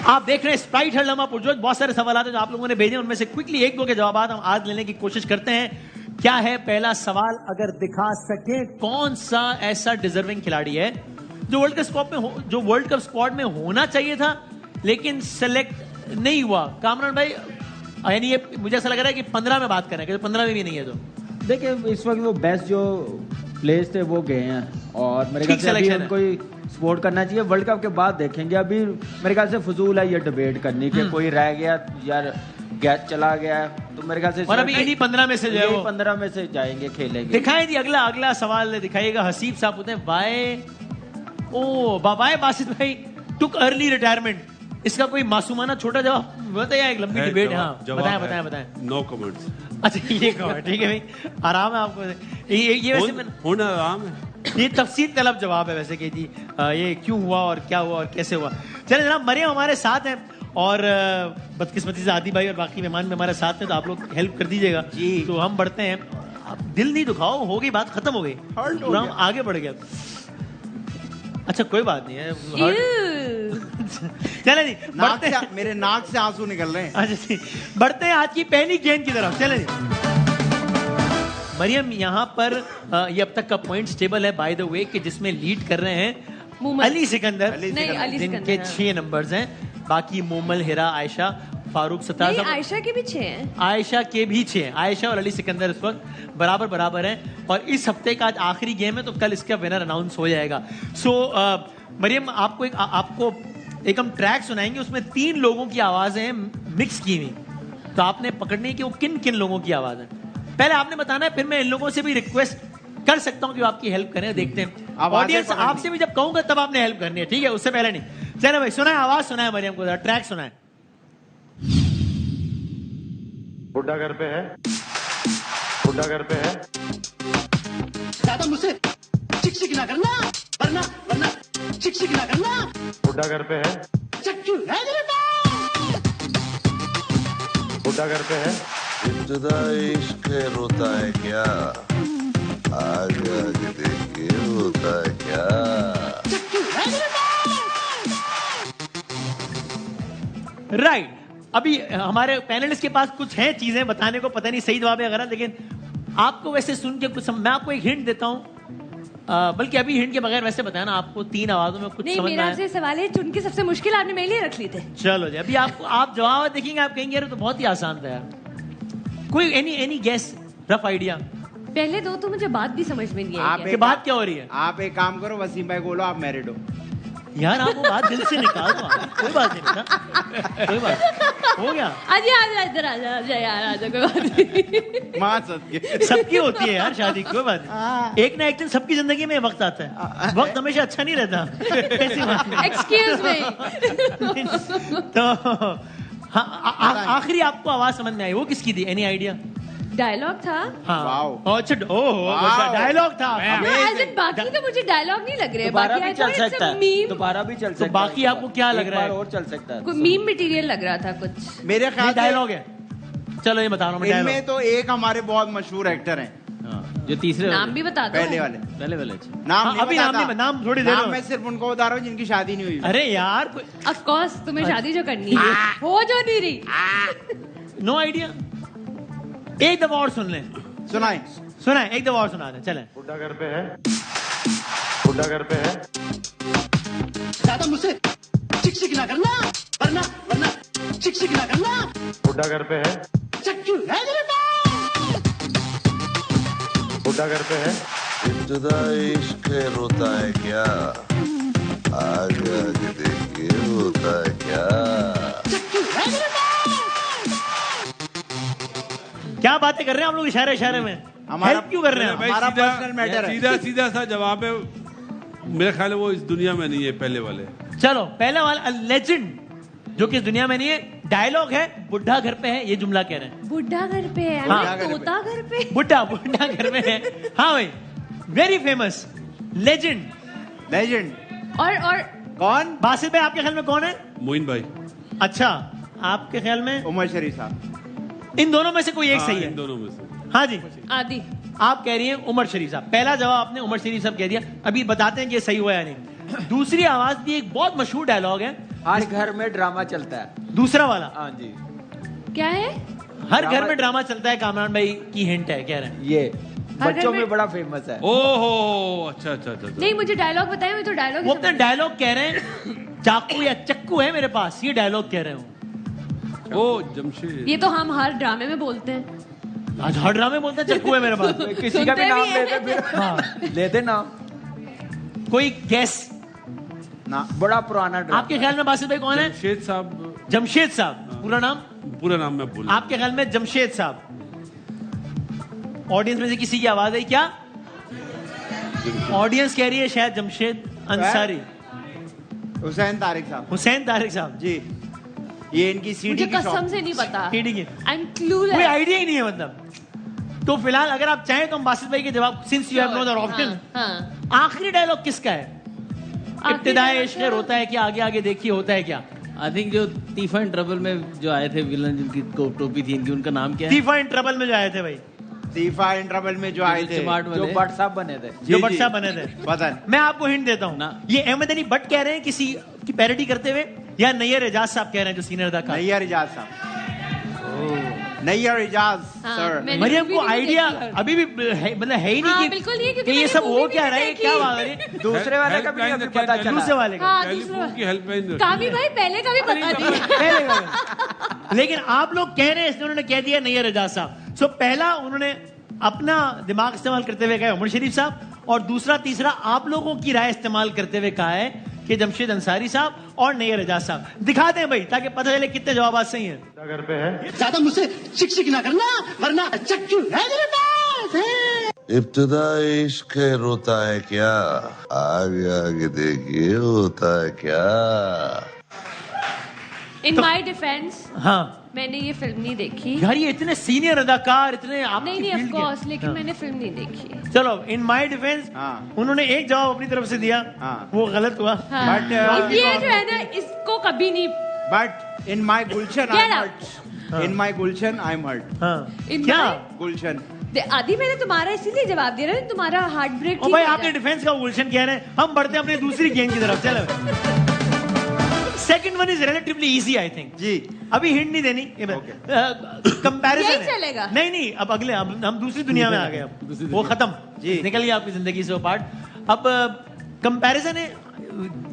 आप देख रहे हैं स्प्राइट हर लम्हा पुरजोश। बहुत सारे सवाल हैं जो आप लोगों ने भेजे, उनमें से क्विकली एक दो के जवाब हम आज लेने की कोशिश करते हैं। क्या है पहला सवाल? अगर दिखा सके कौन सा ऐसा डिजर्विंग खिलाड़ी है जो वर्ल्ड कप स्क्वाड में जो वर्ल्ड कप स्क्वाड में होना चाहिए था लेकिन सेलेक्ट नहीं हुआ? कामरान भाई, यानी ये मुझे ऐसा लग रहा है कि 15 में बात कर रहे हैं, 15 में भी नहीं है तो देखिए इस वक्त वो बेस्ट जो प्लेयर्स थे वो गए हैं और मेरे ख्याल ठीक से अभी selection है। उनको ही सपोर्ट करना चाहिए। वर्ल्ड कप के बाद देखेंगे। अभी मेरे ख्याल से फजूल है ये डिबेट करनी कि कोई रह गया यार गैस चला गया, तो मेरे ख्याल से और अभी इन्हीं 15 में से जो है वो 15 में से जाएंगे, खेलेंगे। दिखाएं जी। अगला अगला सवाल दिखाइएगा। हसीब साहब पूछते हैं बाय बाय बासित भाई टुक अर्ली रिटायरमेंट, इसका कोई मासूमाना छोटा जवाब बताया? एक लंबी डिबेट है। हाँ बताएं बताएं। No comments. अच्छा ये कहो, ठीक है भाई, आराम है आपको। ये वैसे होना आराम है। ये तफसील तलब जवाब है वैसे कि जी ये क्यों हुआ और क्या हुआ और कैसे हुआ। चलिए जनाब, मरियम हमारे साथ हैं और बदकिस्मती से आदि भाई और बाकी मेहमान भी हमारे साथ हैं, तो आप लोग हेल्प कर दीजिएगा जी। तो हम बढ़ते हैं। आप दिल नहीं दुखाओ, हो गई बात, खत्म हो गई, Hurt हो पूरा हम गया। आगे बढ़ गया। अच्छा कोई बात नहीं है। चले जी बढ़ते हैं। मेरे नाक से आंसू निकल रहे हैं। अच्छा जी, बढ़ते हैं आज की पहली गेंद की तरफ। चले जी मरियम, यहाँ पर ये अब तक का पॉइंट्स टेबल है बाय द वे कि जिसमें लीड कर रहे हैं मोमल। अली सिकंदर, नहीं, अली जिनके सिकंदर, हाँ। 6 नंबर्स हैं। बाकी मोमल, हिरा, आयशा, फारूक, सत्तार नहीं, साहब। आयशा के भी 6 हैं। आयशा के भी 6 हैं। आयशा और अली सिकंदर इस वक्त बराबर हैं और इस हफ्ते का आज आखिरी गेम है तो कल इसका विनर अनाउंस हो जाएगा। सो मरियम, आपको एक हम ट्रैक सुनाएंगे, उसमें 3 लोगों की आवाजें हैं मिक्स की हुई, तो आपने पकड़नी है कि वो किन किन लोगों की आवाज है। पहले आपने बताना है, फिर मैं इन लोगों से भी रिक्वेस्ट कर सकता हूं कि वो आपकी हेल्प करें। देखते हैं आवाजें ऑडियंस, पकड़नी। आपसे भी जब कहूंगा तब आपने हेल्प करनी है, ठीक है? उससे पहले नहीं। चलो भाई सुनाए, आवाज सुनाए मरियम को, ट्रैक सुनाए। बुड्ढा घर पे है, बुड्ढा घर पे है। दादा मुझसे चिक ना करना, वरना वरना चिक ना करना। बुड्ढा घर पे है, चक्कू है मेरे पास। बुड्ढा घर पे है। इब्तदा इश्क रोता है क्या, आगे आगे देखिए होता है क्या। चक्कू है मेरे पास। राइट अभी हमारे पैनलिस्ट के पास कुछ है चीजें बताने को, पता नहीं सही जवाब है गलत, लेकिन आपको वैसे सुन के कुछ मैं आपको एक हिंट देता हूँ, बल्कि अभी हिंट के बगैर वैसे बताना, आपको 3 आवाजों में कुछ नहीं, समझ में मेरा आया? आपसे सवाल है, चुन के सबसे मुश्किल आपने मेरे लिए रख ली थे। चलो जी, अभी आप जवाब देखेंगे, आप कहेंगे अरे तो बहुत ही आसान था यार। कोई एनी गेस, रफ आइडिया? पहले 2 तो मुझे बात भी समझ में नहीं आप आई। कि बात क्या हो रही है? आप एक काम करो, वसीम भाई बोलो आप मैरिड हो। यार आप वो बात दिल से निकाल दो, कोई बात नहीं बेटा, कोई बात हो गया। आजा इधर आजा यार, आजा, कोई बात नहीं। माँ सदके। सबकी होती है यार शादी, कोई बात नहीं। एक ना एक दिन सबकी जिंदगी में वक्त आता है, वक्त हमेशा अच्छा नहीं रहता। ऐसी बात नहीं। Excuse me. तो आखिरी आपको आवाज समझ में आई, वो किसकी थी? Any idea? डायलॉग था। हाँ वाओ। अच्छा, ओह डायलॉग था। As in, बाकी तो मुझे डायलॉग नहीं लग रहे हैं। दोबारा बाकी भी I चल thought it's सकता a है, meme। दोबारा भी चल सकता है। बाकी आपको क्या लग रहा है? एक बार और चल सकता है। कोई मीम मटेरियल लग रहा था कुछ। मेरे ख्याल से डायलॉग है। चलो ये बता रहा हूँ मैं इनमें डायलॉग। तो एक हमारे बहुत मशहूर एक्टर हैं, जो तीसरे नाम भी बता दो। पहले वाले। पहले वाले अच्छा। नाम हाँ, नहीं अभी नाम बताता। नहीं, नाम थोड़ी देर नाम में। मैं सिर्फ उनको बता रहा हूँ जिनकी शादी नहीं हुई। अरे यार ऑफ कोर्स तुम्हें शादी जो करनी है हो जो नहीं रही। No idea. एक दफा और सुन लें। सुनाए। सुनाए, एक दफा और सुना दें, चलें। बुड्ढा घर पे है, बुड्ढा घर पे है। दादा मुझसे चिक ना करना, वरना वरना चिक ना करना। बुड्ढा घर पे है, चक्कू है मेरे पास। बुड्ढा घर पे है। इब्तदा इश्क रोता है क्या, आगे आगे देखिए होता है क्या। चक्कू है मेरे पास। क्या बातें कर रहे हैं हम लोग इशारे इशारे में? हमारा- हेल्प क्यों कर रहे हैं? भाई हमारा सीधा- personal matter है। सीधा सा जवाब है, मेरा ख्याल है वो इस दुनिया में नहीं है पहले वाले। चलो पहला वाला लेजेंड जो कि इस दुनिया में नहीं है, डायलॉग है बुढ़ा घर पे है, ये जुमला कह रहे हैं। बुढ़ा घर पे है, हाँ। अरे तोता घर पे। बुढ़ा बुढ़ा घर में है। हाँ भाई, वेरी फेमस लेजेंड। लेजेंड और कौन? बासित भाई आपके ख्याल में कौन है? मोइन भाई। अच्छा, आपके ख्याल में? उमर शरीफ साहब। इन दोनों में से कोई एक सही है? इन दोनों में से। हाँ जी, आदि। आप कह रही हैं उमर शरीफ साहब। पहला जवाब आपने उमर शरीफ साहब कह दिया। अभी बताते हैं कि ये सही हुआ या नहीं। दूसरी आवाज दी, एक बहुत मशहूर डायलॉग है, हर घर में ड्रामा चलता है। दूसरा वाला हाँ जी, क्या है? हर घर में ड्रामा चलता है, कामरान भाई की हिंट है, कह रहे हैं। ये हर घर बच्चों में- में बड़ा फेमस है। ओहो, अच्छा अच्छा अच्छा। नहीं, मुझे डायलॉग बताया, मैं तो डायलॉग वो अपना डायलॉग कह रहे हैं, चाकू या चक्कू है मेरे पास, ये डायलॉग कह रहे हो। ओ जमशेद। ये तो हम हर ड्रामे में बोलते हैं। आज हर ड्रामे बोलते हैं चक्कू है मेरे पास। किसी का भी सुनते नाम भी हैं। लेते फिर हाँ। लेते नाम। कोई गैस? ना, बड़ा पुराना ड्रामा। आपके ख्याल में बासित भाई कौन है? जमशेद साहब। जमशेद साहब। पूरा नाम? पूरा नाम मैं भूल। आपके ख्याल में जमशेद साहब? ऑडियंस में से किसी की आवाज है क्या? ऑडियंस कह रही है शायद जमशेद अंसारी। हुसैन तारिक साहब। हुसैन तारिक साहब जी, ये इनकी सीडी मुझे की कसम शॉप। से नहीं पता। सीडी की आई एम कोई क्लूलेस। आइडिया ही नहीं है मतलब। तो फिलहाल अगर आप चाहें तो हम बासित भाई के जवाब, since you have no other option, हाँ। आखिरी डायलॉग किसका है? इब्तिदाए dialogue इश्क़ होता है क्या? आगे आगे देखिए होता है क्या? आई थिंक जो तीफा इन ट्रबल में जो आए थे विलन, जिनकी टोपी थी इनकी, उनका नाम क्या है? तीफा इन ट्रबल में जो आए थे भाई, तीफा इन ट्रबल में जो आए थे, स्मार्ट जो वाले। बट साहब बने थे। जो जी, बट जी। साहब बने थे। पता नहीं। मैं आपको हिंट देता हूँ ना। ये अहमद अली बट कह रहे हैं किसी की पैरोडी करते हुए, या नैयर एजाज साहब कह रहे हैं जो सीनियर अदाकार? नैयर इजाज साहब। नैयर इजाज हाँ, सर। मैंने मरियम मूवी को नहीं आइडिया देखी है। अभी भी मतलब है ही हाँ, नहीं बिल्कुल नहीं है, कि क्योंकि ये मैंने सब मूवी हो भी क्या नहीं रहा है, देखी। क्या बात है? दूसरे वाले का भी हेल्पलाइन अभी रखा पता है, चला। दूसरे वाले का हाँ, टेलीफोन की हेल्पलाइन। कामी भाई पहले का भी पता नहीं। पहले का। लेकिन आप लोग कह रहे हैं, इसने उन्होंने कह दिया नैयर एजाज साहब। सो पहला उन्होंने अपना दिमाग इस्तेमाल करते हुए कहा उमर शरीफ साहब, और दूसरा तीसरा आप लोगों की राय इस्तेमाल करते हुए कहा है कि जमशेद अंसारी साहब और नैयर एजाज साहब। दिखाते हैं भाई, ताकि पता चले कितने जवाब सही हैं। घर पे है। ज्यादा मुझसे चिक ना करना, वरना चक्कू है मेरे पास है। इब्तिदाई इश्क रोता है क्या, आगे आगे देखिए होता है क्या। इन माई डिफेंस, हाँ मैंने ये फिल्म नहीं देखी। यार, ये इतने सीनियर अदाकार, इतने आपकी नहीं, फील्ड ऑफ के- कोर्स, लेकिन हाँ। मैंने फिल्म नहीं देखी। चलो, इन माय डिफेंस हाँ। उन्होंने एक जवाब अपनी तरफ से दिया, हाँ। वो गलत हुआ। हाँ। But, ये जो है ना, इसको कभी नहीं। बट इन माई गुलशन Get I am out. Hurt. In my गुलशन आई एम हर्ट। हाँ। In क्या? my- गुलशन। आदि, मैंने तुम्हारा इसीलिए जवाब दिया ना, तुम्हारा हार्ट ब्रेक। ओ भाई, आपने डिफेंस का गुलशन कह रहे हैं, हम बढ़ते हैं अपनी दूसरी गेम की तरफ। चलो, second one is relatively easy I think. जी, अभी हिंट नहीं देनी, कंपैरिजन यही चलेगा। नहीं नहीं, अब अगले, अब हम दूसरी दुनिया में आ गए, अब वो खत्म जी। निकल गया आपकी जिंदगी से वो पार्ट। अब कंपैरिजन है,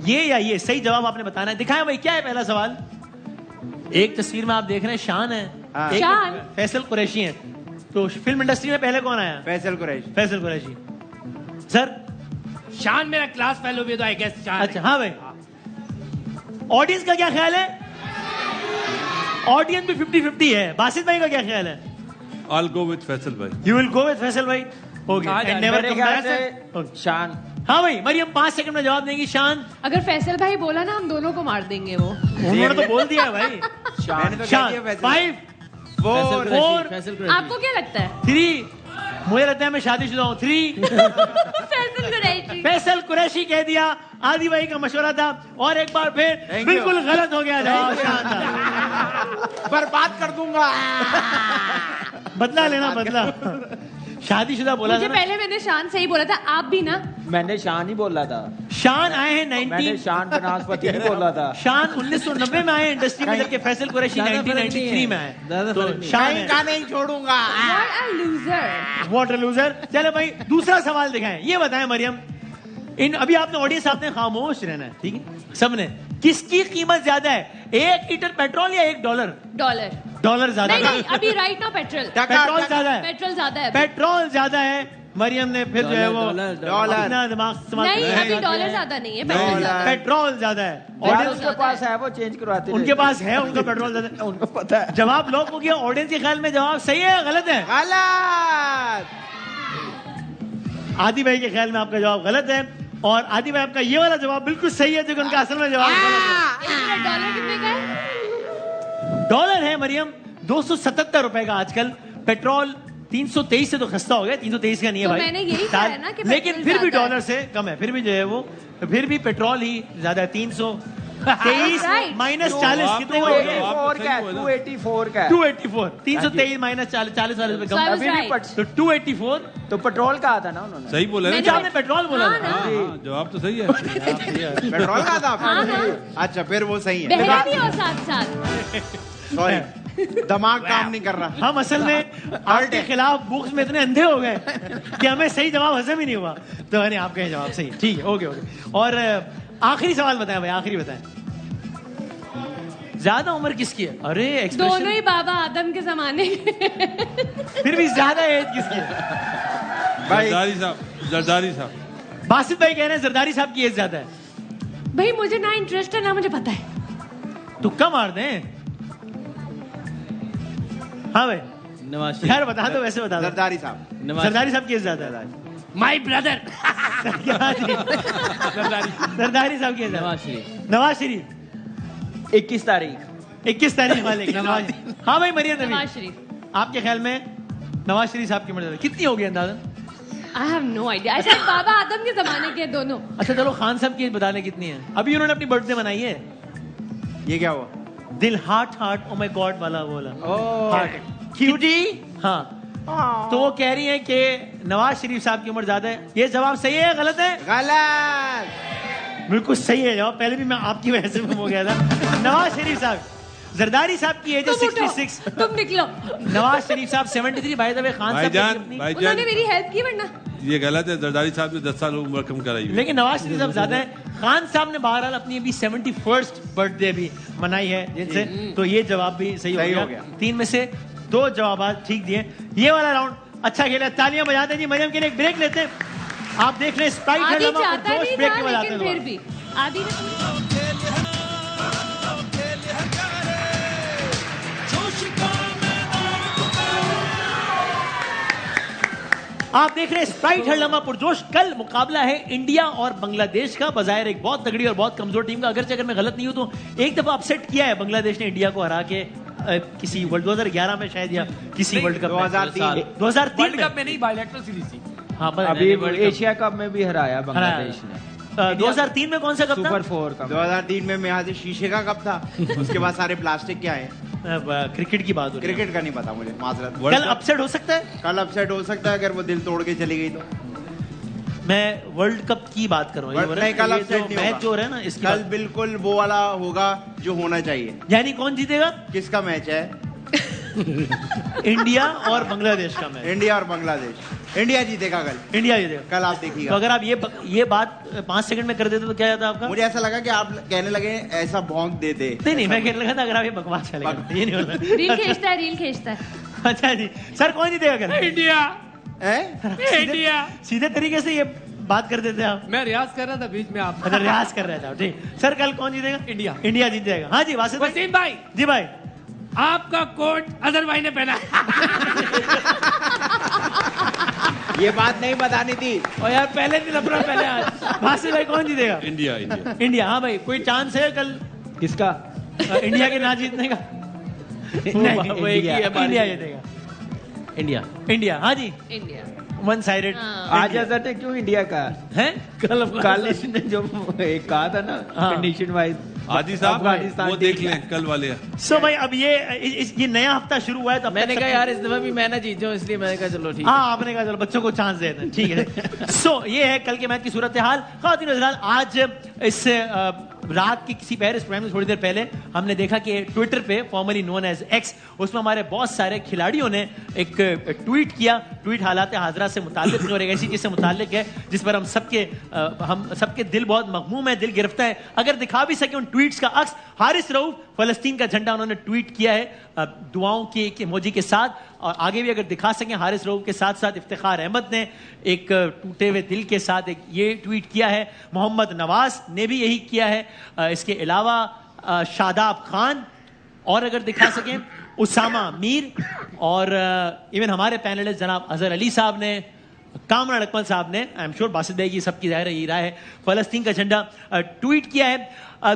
ये या ये, सही जवाब आपने बताना है। दिखाएं भाई, क्या है पहला सवाल? एक तस्वीर में आप देख रहे हैं शान है, हाँ। एक शान? फैसल कुरैशी है। तो फिल्म इंडस्ट्री में पहले कौन आया? फैसल कुरैशी। फैसल कुरैशी। सर? शान मेरा क्लास फेलो भी तो आई गेस शान अच्छा, हाँ भाई। ऑडियंस का क्या ख्याल है? ऑडियंस भी 50-50 है। बासित भाई का क्या ख्याल है? I'll go with फैसल भाई। You will go with Faisal भाई? ओके, हाँ, एंड नेवर मेरे कम ख्याल बैक। से शान। हाँ भाई, मरियम 5 सेकंड में जवाब देंगी। शान? अगर फैसल भाई बोला ना, हम दोनों को मार देंगे वो। उन्होंने तो बोल दिया है भाई। मैंने तो कह शान। दिया फैसल। 5 फोर। फोर। फैसल कुरैशी। आपको क्या लगता है? 3, मुझे लगता है मैं शादीशुदा हूँ। 3 फैसल कुरैशी। फैसल कुरैशी कह दिया। आदि भाई का मशवरा था, और एक बार फिर Thank you. बिल्कुल गलत हो गया जवाब। शानदार। बर्बाद कर दूंगा। बदला लेना, बदला। शादीशुदा बोला था मुझे ना। पहले मैंने शान सही बोला था, आप भी ना। मैंने शान ही बोला था। शान आए हैं मैंने 19 शान बनास्पति नहीं बोला था। शान 1990 में आए इंडस्ट्री में, जबकि फैसल कुरैशी ज्यादा फर्क नहीं 1993 है। में आए। ज्यादा तो फर्क नहीं है। शान कहीं का नहीं छोड़ूंगा। What a loser. Water loser. चलो भाई, दूसरा सवाल दिखाएं। ये बताएं मरियम, इन अभी आपने ऑडियंस, आपने खामोश रहना है, ठीक है सबने। किसकी कीमत ज्यादा है, 1 लीटर पेट्रोल या $1? डॉलर। डॉलर ज्यादा नहीं है। नहीं, अभी राइट नाउ पेट्रोल। पेट्रोल ज्यादा है। पेट्रोल ज्यादा है। पेट्रोल ज्यादा है। मरियम ने फिर जो है वो डॉलर। अपना दिमाग इस्तेमाल नहीं, किया है। अभी डॉलर ज्यादा नहीं है, पेट्रोल डॉलर। ज्यादा है। पेट्रोल ज्यादा है। यार ऑडियंस उनके पास है, वो चेंज करवाते उनके रहते पास है, उनका पेट्रोल ज्यादा है। हैं। उनको पता है। जवाब लॉक हो गया। ऑडियंस के ख्याल में जवाब सही है या गलत है? गलत। आदि भाई के ख्याल में आपका जवाब गलत है। और आदि भाई आपका ये वाला जवाब बिल्कुल सही है, जो कि उनका असल में जवाब डॉलर कितने का है? डॉलर है मरियम 277 रुपए का आजकल। पेट्रोल 323 से तो खस्ता हो गया, 323 का नहीं है तो भाई। मैंने यही कहा है ना कि लेकिन पेट्रोल फिर भी ज्यादा है। डॉलर से कम है, फिर भी जो है वो फिर भी पेट्रोल ही ज्यादा है। 323 Right. माइनस 40 कितने का हो गया? 284 का है, 284 का है। 284 323 माइनस 40 वाले रुपए So I कम was अभी भी right. पट- तो 284। तो पेट्रोल का आता ना उन्होंने। सही बोला ना? मैंने- आपने पेट्रोल बोला हाँ था। ना। हाँ, जवाब तो सही है। पेट्रोल का था हाँ, आपने? हाँ। अच्छा फिर वो सही है। बहरे भी हो साथ साथ। सॉरी, दिमाग काम नहीं कर रहा। हम असल में आपके खिलाफ बुक्स में इतने अंधे हो गए कि हमें सही जवाब हजम ही नहीं हुआ। तो यानी आपका ये जवाब सही है, ठीक है, ओके ओके। और आखिरी सवाल बताएं भाई, आखिरी बताएं, ज्यादा उम्र किसकी है? अरे दोनों एक्सप्रेशन, ही बाबा आदम के जमाने के। फिर भी ज्यादा एज किसकी है? भाई जरदारी साहब बासित भाई कह रहे हैं जरदारी साहब की एज ज्यादा है। भाई मुझे ना इंटरेस्ट है ना मुझे पता है। तुक्का मार दें। हाँ भाई नवाज शरीफ। यार बता दो, वैसे बता दो। जरदारी साहब। नवाज जरदारी साहब की एज ज्यादा है। My brother. जरदारी साहब की एज नवाज शरीफ। नवाज शरीफ 21 तारीख 21 तारीख वाले नवाज। हाँ भाई मरियम नबी, नवाज शरीफ। आपके ख्याल में नवाज शरीफ साहब की उम्र कितनी होगी अंदाजन? I have no idea. शायद बाबा आदम के जमाने के दोनों। अच्छा चलो खान साहब की बता दें कितनी है। अभी उन्होंने अपनी बर्थडे मनाई है। ये क्या हुआ? दिल heart heart oh my God वाला बोला ओह, क्यूटी। हाँ तो वो कह रही है कि नवाज शरीफ साहब की उम्र ज्यादा है। ये जवाब सही है गलत है? गलत। बिल्कुल सही है जवाब। पहले भी मैं आपकी वजह से हो गया था। नवाज शरीफ साहब, जरदारी साहब की एज है तुम उठो, 66। तुम निकलो। नवाज शरीफ साहब 73। बाय द वे खान साहब की भाईजान अपनी- भाईजान उन्होंने मेरी हेल्प की वरना। ये गलत है। जरदारी साहब ने 10 साल उम्र कम कराई हुई है। लेकिन नवाज शरीफ साहब ज्यादा है। खान साहब ने बहरहाल अपनी अभी 71st बर्थडे भी मनाई है जिनसे, तो ये जवाब भी सही हो गया। 3 में से 2 जवाब ठीक दिए। ये वाला राउंड अच्छा खेला, तालियां बजाते जी। मरियम के लिए एक ब्रेक लेते हैं। आप देख रहे हैं स्प्राइट आदि हड़लमा चाहता और जोश नहीं ब्रेक था के बाद आते लेकिन हैं फिर दोबारा। भी आदि ने आप देख रहे हैं स्प्राइट हड़लमा पुरजोश। कल मुकाबला है इंडिया और बांग्लादेश का। बाजायर एक बहुत तगड़ी और बहुत कमजोर टीम का। अगर मैं गलत नहीं हूं तो एक दफा अपसेट किया है बांग्लादेश ने इंडिया को हरा के, किसी वर्ल्ड 2011 में शायद, या किसी वर्ल्ड कप 2003 2003 वर्ल्ड में। कप में नहीं, बायलैटरल सीरीज थी। हाँ अभी एशिया कप में भी हराया बांग्लादेश ने। 2003 में कौन सा कप था? सुपर 4 का 2003 में मैं यहाँ से शीशे का कप था। उसके बाद सारे प्लास्टिक के आए। क्रिकेट की बात हो रही है। क्रिकेट का नहीं पता मुझे, माजरत। कल अपसेट हो सकता है। कल अपसेट हो सकता है अगर वो दिल तोड़ के चली गई तो। मैं वर्ल्ड कप की बात कर रहा हूँ। नहीं, कल अपसेट नहीं मैच होगा। जो हो रहा है ना इसकी कल बात। बिल्कुल वो वाला होगा जो होना चाहिए। यानी कौन जीतेगा? किसका मैच है? इंडिया और बांग्लादेश का मैच। इंडिया और बांग्लादेश। इंडिया जीतेगा कल। इंडिया जीतेगा कल आप तो देखिएगा। अगर आप ये बात 5 सेकंड में कर देते तो क्या जाता आपका? मुझे ऐसा लगा कि आप कहने लगे ऐसा भौंक दे दे। नहीं मैं कहने लगा था अगर आप ये बकवास चलेगा ये नहीं होना। रील खींचता है, रील खींचता है। अच्छा जी सर, कौन जीतेगा कल? इंडिया। हैं? इंडिया। सीधे तरीके से ये बात कर देते आप। मैं रियाज कर रहा था बीच में आप। अच्छा रियाज कर रहे थे ठीक। सर कल कौन जीतेगा? इंडिया। इंडिया जीत जाएगा। हाँ जी वासिफ भाई। वसीम भाई, जी भाई। आपका कोट अजहर भाई ने पहना। ये बात नहीं बतानी थी। और यार पहले दिन अपना पहले आज। वासिफ भाई कौन जीतेगा? India India India. हाँ भाई कोई चांस है कल किसका? इंडिया के ना जीतने का? नहीं, इंडिया इंडिया जीतेगा। इंडिया। इंडिया हाँ जी। इंडिया। One sided. आज ऐसा ने क्यों इंडिया का है कल इसने जो एक कहा था ना हाँ। कंडीशन वाइज आदि साहब अफगानिस्तान वो देख लें कल वाले। सो भाई अब ये नया हफ्ता शुरू हुआ है तो अब मैंने तक कहा सब- यार इस दफा भी मैं ना जीत जाऊं, इसलिए मैंने कहा चलो ठीक है। हाँ आपने कहा चलो बच्चों को चांस देते हैं ठीक है। सो ये है कल के मैच की सूरत हाल। ख़वातीन और हज़रात, आज इस रात के किसी पहर इस प्रोग्राम में थोड़ी देर पहले हमने देखा कि ट्विटर पे फॉर्मली नोन एज एक्स, उसमें हमारे बहुत सारे खिलाड़ियों ने एक ट्वीट किया। ट्वीट हालात हाजरा से मुताल्लिक और एक ऐसी चीज से मुताल्लिक है जिस पर हम सबके दिल बहुत मगमूम है, दिल गिरफ्ता है। अगर दिखा भी सके उन ट्वीट्स का अक्स, हारिस रऊफ फलस्तीन का झंडा उन्होंने ट्वीट किया है दुआओं के इमोजी के साथ। और आगे भी अगर दिखा सकें, हारिस रऊफ के साथ साथ इफ्तिखार अहमद ने एक टूटे हुए दिल के साथ एक ये ट्वीट किया है। मोहम्मद नवाज ने भी यही किया है। इसके अलावा शादाब खान, और अगर दिखा सकें उसामा मीर, और इवन हमारे पैनलिस्ट जनाब अजहर अली साहब ने, कामरान अकमल साहब ने, आई एम श्योर बासित भाई की सबकी जाहिर है ये राय है, फलस्तीन का झंडा ट्वीट किया है।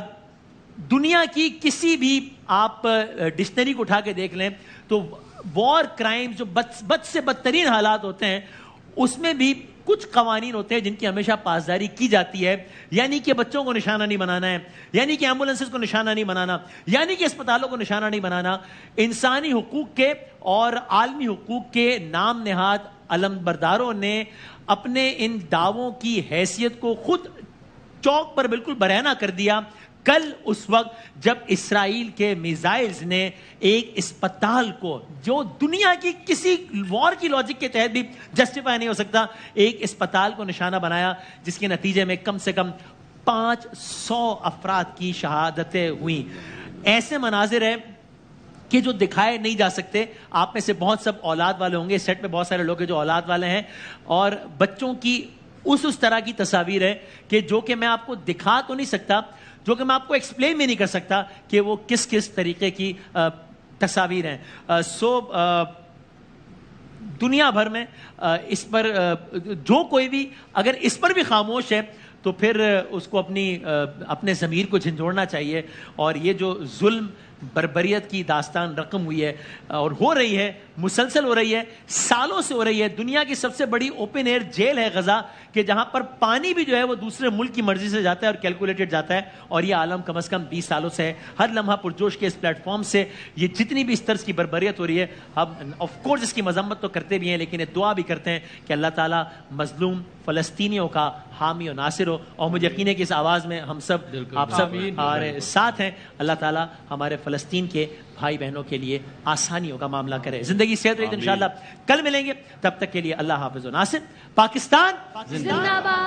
दुनिया की किसी भी आप डिक्शनरी को उठा के देख लें तो वॉर क्राइम जो बद से बदतरीन हालात होते हैं उसमें भी कुछ कवानीन होते हैं जिनकी हमेशा पासदारी की जाती है, यानी कि बच्चों को निशाना नहीं बनाना है, यानी कि एम्बुलेंसेस को निशाना नहीं बनाना, यानी कि अस्पतालों को निशाना नहीं बनाना। इंसानी हुकूक के और आलमी हुकूक के नाम नेहाद अलमबरदारों ने अपने इन दावों की हैसियत को खुद चौक पर बिल्कुल बरहना कर दिया कल उस वक्त जब इसराइल के मिसाइल्स ने एक अस्पताल को, जो दुनिया की किसी वॉर की लॉजिक के तहत भी जस्टिफाई नहीं हो सकता, एक अस्पताल को निशाना बनाया जिसके नतीजे में कम से कम 500 अफराद की शहादतें हुई। ऐसे मनाजिर है कि जो दिखाए नहीं जा सकते। आप में से बहुत सब औलाद वाले होंगे, सेट में बहुत सारे लोग हैं जो औलाद वाले हैं, और बच्चों की उस तरह की तस्वीर है कि जो कि मैं आपको दिखा तो नहीं सकता, जो कि मैं आपको एक्सप्लेन भी नहीं कर सकता कि वो किस किस तरीके की तस्वीर हैं। दुनिया भर में इस पर जो कोई भी अगर इस पर भी खामोश है तो फिर उसको अपने ज़मीर को झंझोड़ना चाहिए। और ये जो जुल्म बर्बरियत की दास्तान रकम हुई है और हो रही है, मुसलसल हो रही है, सालों से हो रही है। दुनिया की सबसे बड़ी ओपन एयर जेल है गजा, कि जहां पर पानी भी जो है वो दूसरे मुल्क की मर्जी से जाता है और कैलकुलेटेड जाता है, और ये आलम कम से कम 20 सालों से है। हर लम्हा पुरजोश के इस प्लेटफॉर्म से ये जितनी भी इस तरह की बर्बरियत हो रही है, हम ऑफ कोर्स इसकी मजम्मत तो करते भी हैं, लेकिन दुआ भी करते हैं कि अल्लाह ताला मजलूम फ़लस्तीनियों का हामी और नासिर हो। और मुझे यकीन है कि इस आवाज़ में हम सब आप सब हमारे साथ हैं। अल्लाह ताला हमारे फ़लस्तीन के भाई बहनों के लिए आसानियों का मामला करे। जिंदगी सेहत रही इंशाअल्लाह। कल मिलेंगे, तब तक के लिए अल्लाह हाफ़िज़ व नासिर। पाकिस्तान जिंदाबाद।